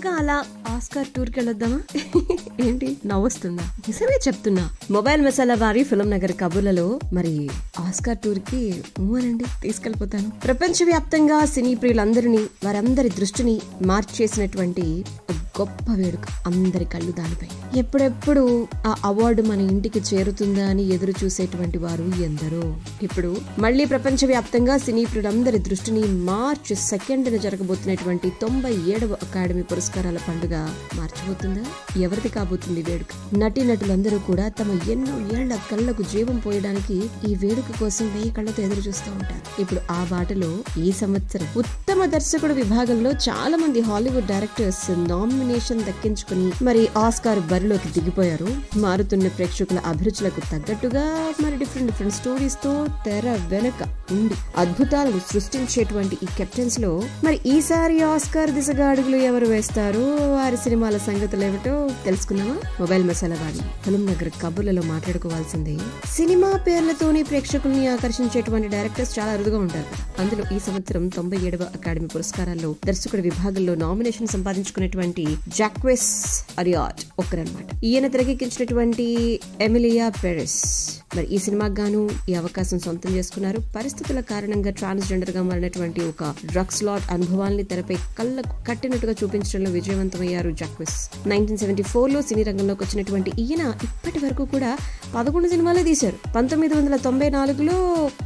సరదాగా అలా Oscar tour కి వెళ్ళొద్దామా? ఏంటి నవ్వొస్తుందా? నిజమే చెప్తున్నా. మొబైల్ మసాలా వారి ఫిల్మ్ నగర్ కబుర్లలో మరి ఆస్కార్ టూర్ కి అనండి తీసుకెళ్లిపోతాను. ప్రపంచవ్యాప్తంగా సినీ ప్రియులందరినీ వారందరి దృష్టిని మార్చేసినటువంటి గొప్ప వేడుక. అందరి కళ్ళు దానిపై. ఎప్పుడెప్పుడు ఆ అవార్డు మన ఇంటికి చేరుతుందా అని ఎదురు చూసేటువంటి వారు ఎందరో ఇప్పుడు మళ్లీ ప్రపంచవ్యాప్తంగా సినీ ప్రియులందరి దృష్టిని మార్చి 2న జరగబోతున్నటువంటి 97వ అకాడమీ పురస్కారాల పండుగ మార్చిపోతుందా? ఎవరిది కాబోతుంది వేడుక? నటీనటులందరూ కూడా తమ ఎన్నో ఏళ్ల కళ్లకు జీవం పోయడానికి ఈ వేడుక కోసం 1000 కళ్లతో ఎదురు చూస్తూ ఉంటారు. ఇప్పుడు ఆ బాటలో ఈ సంవత్సరం ఉత్తమ దర్శకుడు విభాగంలో చాలా మంది హాలీవుడ్ డైరెక్టర్స్ నామినేషన్ దక్కించుకుని మరి ఆస్కార్ బరిలోకి దిగిపోయారు. మారుతున్న ప్రేక్షకుల అభిరుచులకు తగ్గట్టుగా మరి డిఫరెంట్ స్టోరీస్ తో తెర వెనక ఉండి అద్భుతాలను సృష్టించేటువంటి ఈ కెప్టెన్స్ లో మరి ఈసారి ఆస్కార్ దిశగా అడుగులు ఎవరు వేస్తారు? వారి సినిమాల సంగతులు ఏమిటో తెలుసుకున్నామా? మొబైల్ మసాలా వాడి ఫిల్మ్ నగర్ కబుర్లలో మాట్లాడుకోవాల్సిందే. సినిమా పేర్లతోనే ప్రేక్షకుల్ని ఆకర్షించేటువంటి డైరెక్టర్స్ చాలా అరుదుగా ఉంటారు. అందులో ఈ సంవత్సరం 97వ అకాడమీ పురస్కారాల్లో దర్శకుడి విభాగంలో నామినేషన్ సంపాదించుకున్నటువంటి జాక్వెస్ అరియాట్ ఒకరన్నమాట. ఈయన తెరకెక్కించినటువంటి ఎమిలియా పెరెస్ మరి ఈ సినిమాకు గాను ఈ అవకాశం సొంతం చేసుకున్నారు. పరిస్థితుల కారణంగా ట్రాన్స్జెండర్ గా మారినటువంటి ఒక డ్రగ్స్ లార్డ్ అనుభవాల్ని తెరపై కళ్ళకు కట్టినట్టుగా చూపించడంలో విజయవంతమయ్యారు జాక్వెస్. 1974లో సినీ రంగంలోకి వచ్చినటువంటి ఈయన ఇప్పటి వరకు కూడా 11 సినిమాలే తీశారు. 1994లో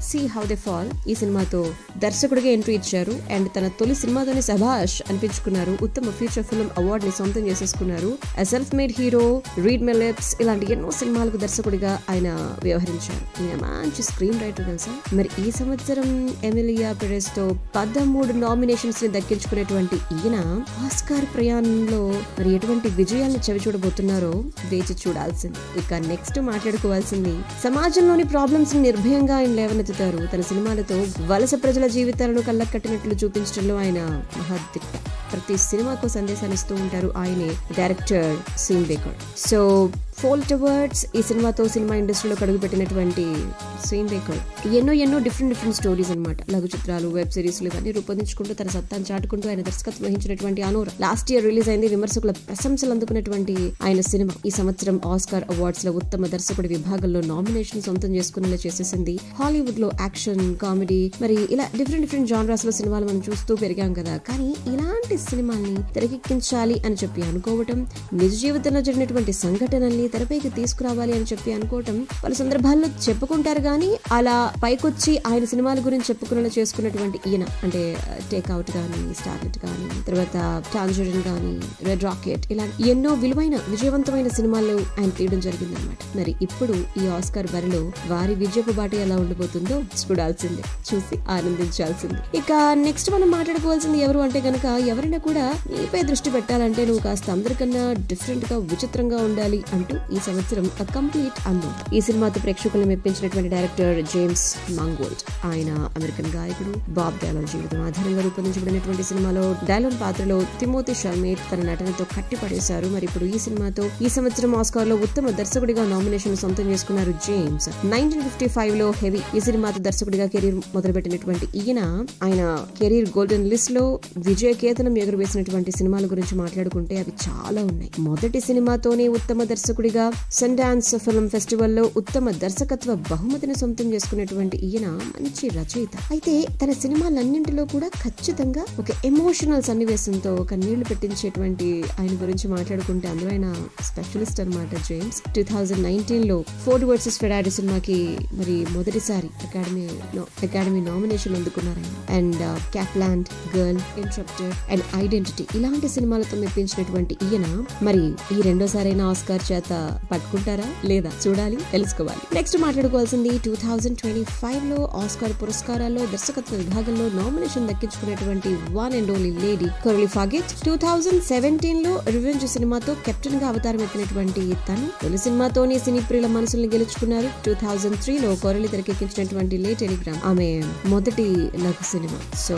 సీ హౌ దే ఫాల్ ఈ సినిమాతో దర్శకుడిగా ఎంట్రీ ఇచ్చారు. అండ్ తన తొలి సినిమాతోనే శభాష్ అనిపించుకున్నారు. ఉత్తమ ఫీచర్ ఫిల్మ్ అవార్డు ని సొంతం చేసేసుకున్నారు. Self made hero, read my lips ఇలాంటి ఎన్నో సినిమాలకు దర్శకుడిగా ఆయన వ్యవహరించారు. ఈయన మంచి స్క్రీన్ రైటర్ తెలుసా. మరి ఈ సంవత్సరం ఎమిలియా పెరెస్ తో 13 నామినేషన్స్ ని దక్కించుకునేటువంటి ఈయన ఆస్కార్ ప్రయాణంలో మరి ఎటువంటి విజయాలను చవిచూడబోతున్నారో వేచి చూడాల్సింది. ఇక నెక్స్ట్ మాట్లాడుకోవాల్సింది సమాజంలోని ప్రాబ్లమ్స్ ని నిర్భయంగా ఆయన లేవనెత్తుతారు. తన సినిమాలతో వలస ప్రజల జీవితాలను కళ్ళకట్టినట్లు చూపించడంలో ఆయన మహాదిట్ట. ప్రతి సినిమాకు సందేశాన్ని ఇస్తూ ఉంటారు ఆయనే డైరెక్టర్ సీన్ బేకర్. సో ఫోల్ట్ అవార్డ్స్ ఈ సినిమాతో సినిమా ఇండస్ట్రీలో అడుగుపెట్టినటువంటి సీన్ బేకర్ ఎన్నో డిఫరెంట్ స్టోరీస్ అన్నమాట. లఘు చిత్రాలు, వెబ్ సిరీస్లు ఇవన్నీ రూపొందించుకుంటూ తన సత్తాను చాటుకుంటూ ఆయన దర్శకత్వం వహించినటువంటి అనోర్ లాస్ట్ ఇయర్ రిలీజ్ అయింది. విమర్శకుల ప్రశంసలు అందుకున్నటువంటి ఆయన సినిమా ఈ సంవత్సరం ఆస్కార్ అవార్డ్స్ లో ఉత్తమ దర్శకుడి విభాగంలో నామినేషన్ సొంతం చేసుకునేలా చేసేసింది. హాలీవుడ్ లో యాక్షన్, కామెడీ మరి ఇలా డిఫరెంట్ జానరాస్ లో సినిమాలు మనం చూస్తూ పెరిగాం కదా. కానీ ఇలాంటి సినిమాల్ని తెరకెక్కించాలి అని చెప్పి అనుకోవటం, నిజ జీవితంలో జరిగినటువంటి సంఘటనల్ని తెరపైకి తీసుకురావాలి అని చెప్పి అనుకోవటం పలు సందర్భాల్లో చెప్పుకుంటారు. కానీ అలా పైకొచ్చి ఆయన సినిమాల గురించి చెప్పుకునేలా చేసుకున్నటువంటి ఈయన అంటే టేక్అవుట్ గానీ, స్టార్లెట్ గానీ, తర్వాత టాంజరిన్ గానీ, రెడ్ రాకెట్ ఇలా ఎన్నో విలువైన విజయవంతమైన సినిమాలు ఆయన తీయడం జరిగింది అనమాట. మరి ఇప్పుడు ఈ ఆస్కార్ బరిలో వారి విజయపు బాట ఎలా ఉండిపోతుందో చూడాల్సిందే, చూసి ఆనందించాల్సిందే. ఇక నెక్స్ట్ మనం మాట్లాడుకోవాల్సింది ఎవరు అంటే గనక ఎవరైనా కూడా నీపై దృష్టి పెట్టాలంటే నువ్వు కాస్త అందరికన్నా డిఫరెంట్ గా విచిత్రంగా ఉండాలి అంటూ ఈ సంవత్సరం A Complete Unknown ఈ సినిమాతో ప్రేక్షకులను మెప్పించినటువంటి డైరెక్టర్ జేమ్స్ మాంగోల్డ్. ఆయన అమెరికన్ గాయకుడు. బాబ్ డైలాన్ జీవితం ఆధారంగా రూపొందించబడినటువంటి సినిమాలో డైలాన్ పాత్రలో తిమోతి షల్మేట్ తన నటనతో కట్టిపడేశారు. మరి ఇప్పుడు ఈ సినిమాతో ఈ సంవత్సరం ఆస్కార్ లో ఉత్తమ దర్శకుడిగా నామినేషన్ సొంతం చేసుకున్నారు జేమ్స్. 1955లో హెవీ ఈ సినిమాతో దర్శకుడిగా కెరీర్ మొదలుపెట్టినటువంటి ఈయన ఆయన కెరీర్ గోల్డెన్ లిస్ట్ లో విజయ కేతనం ఎగురవేసినటువంటి సినిమాల గురించి మాట్లాడుకుంటే అవి చాలా ఉన్నాయి. మొదటి సినిమాతోనే ఉత్తమ దర్శకుడిగా సన్డాన్స్ ఫిల్మ్ ఫెస్టివల్ లో ఉత్తమ దర్శకత్వ బహుమతిని సొంతం చేసుకున్నటువంటి ఈయన మంచి రచయిత. అయితే తన సినిమాలన్నింటిలో కూడా ఖచ్చితంగా ఒక ఎమోషనల్ సన్నివేశంతో ఒక నీళ్లు పెట్టించేటువంటి ఆయన గురించి మాట్లాడుకుంటే అందులో ఆయన స్పెషలిస్ట్ అన్నమాట జేమ్స్. 2019లో ఫోర్డ్ వర్సెస్ ఫెరారీ సినిమాకి మరి మొదటిసారి అకాడమీ నామినేషన్ అందుకున్నారు ఆయన. అండ్ క్యాప్లాండ్, గర్ల్, ఇంటరప్టర్ అండ్ ఐడెంటిటీ ఇలాంటి సినిమాలతో మెప్పించినటువంటి ఈయన మరి ఈ రెండోసారైనా ఆస్కార్ చేత పట్టుకుంటారా లేదా చూడాలి, తెలుసుకోవాలి. నెక్స్ట్ మాట్లాడుకోవాల్సింది 2025లో ఆస్కార్ పురస్కారాల్లో దర్శకత్వ విభాగంలో నామినేషన్ దక్కించుకున్నటువంటి one and only lady Coralie Fargeat. 2017లో రివెంజ్ సినిమాతో కెప్టెన్ గా అవతారం ఎత్తినటువంటి తను తొలి సినిమాతోనే సినీ ప్రియుల మనసుల్ని గెలుచుకున్నారు. 2003లో కొర్లీ తెరకెక్కించినటువంటి లే టెలిగ్రామ్ ఆమె మొదటి లఘు సినిమా. సో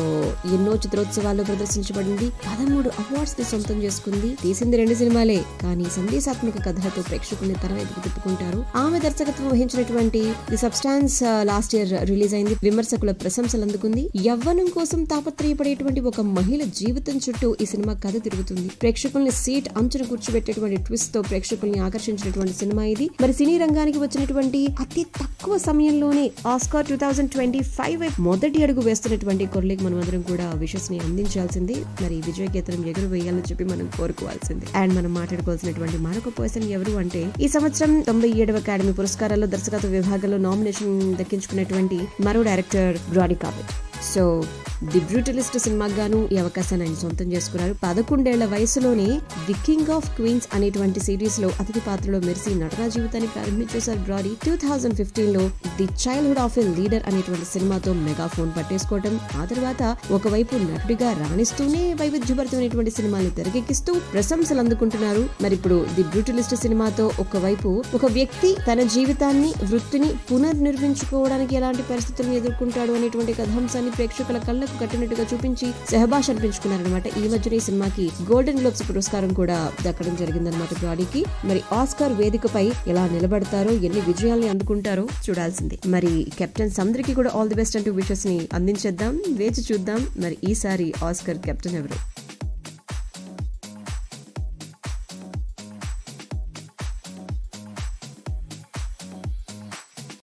ఎన్నో చిత్రోత్సవాల్లో ప్రదర్శించబడింది. 13 అవార్డ్స్ ని సొంతం చేసుకుంది. తీసింది 2 సినిమాలే కానీ సందేశాత్మక కథలతో ప్రేక్షకుల్ని తన వైపు తిప్పుకుంటారు. ఆమె దర్శకత్వం వహించినటువంటి the substance last year release అయింది. విమర్శకుల ప్రశంసలు అందుకుంది. యవ్వనం కోసం తాపత్రయపడేటువంటి ఒక మహిళ జీవితం చుట్టూ ఈ సినిమా కథ తిరుగుతుంది. ప్రేక్షకుల్ని సీట్ అంచును కూర్చోబెట్టేటువంటి ట్విస్ట్ తో ప్రేక్షకుల్ని ఆకర్షించినటువంటి సినిమా ఇది. మరి సినీ రంగానికి వచ్చినటువంటి అతి తక్కువ సమయంలోనే ఆస్కార్ 2025 మొదటి అడుగు వేస్తున్నటువంటి కొర్లీకి మనమందరం కూడా విషెస్ ని అందించాల్సింది. మరి విజయ కేతనం ఎగురవేయాలని చెప్పి మనం కోరుకోవాల్సింది. అండ్ మనం మాట్లాడుకోవాల్సినటువంటి మరొక పర్సన్ ఎవరు అంటే ఈ సంవత్సరం 97వ అకాడమీ పురస్కారాల్లో దర్శకత్వ విభాగంలో నామినేషన్ దక్కించుకున్నటువంటి మరో director Brady Corbet. So the brutalist సినిమాకు గాను ఈ అవకాశాన్ని ఆయన సొంతం చేసుకున్నారు. 11 ఏళ్ల వయసులోనే ది కింగ్ ఆఫ్ క్వీన్స్ అనేటువంటి సిరీస్ లో అతిథి పాత్రలో మెరిసి నటనా జీవితాన్ని ప్రారంభించేశారు బ్రాడీ. 2015 లో the childhood of a leader అనేటువంటి సినిమాతో మెగాఫోన్ పట్టేసుకోవటం, ఆ తర్వాత ఒకవైపు నటుడిగా రాణిస్తూనే వైవిధ్యభరితమైనటువంటి సినిమాల్ని తెరకెక్కిస్తూ ప్రశంసలు అందుకుంటున్నారు. మరి ఇప్పుడు ది బ్రూటలిస్ట్ సినిమాతో ఒకవైపు ఒక వ్యక్తి తన జీవితాన్ని వృత్తిని పునర్నిర్మించుకోవడానికి ఎలాంటి పరిస్థితులను ఎదుర్కొంటాడు అనేటువంటి కథాంశాన్ని ప్రేక్షకుల కళ్ళకు కట్టినట్టుగా చూపించి సెహబాష్ అనిపించుకున్నారనమాట. ఈ మధ్యన ఈ సినిమాకి గోల్డెన్ గ్లోబ్స్ పురస్కారం కూడా దక్కడం జరిగిందనమాట బ్రాడీకి. మరి ఆస్కార్ వేదికపై ఎలా నిలబడతారో, ఎన్ని విజయాల్ని అందుకుంటారో చూడాల్సిందే. మరి కెప్టెన్ సముద్రకి కూడా ఆల్ ది బెస్ట్ అంటూ విషెస్ ని అందించేద్దాం. వేచి చూద్దాం మరి ఈసారి ఆస్కార్ కెప్టెన్ ఎవరు.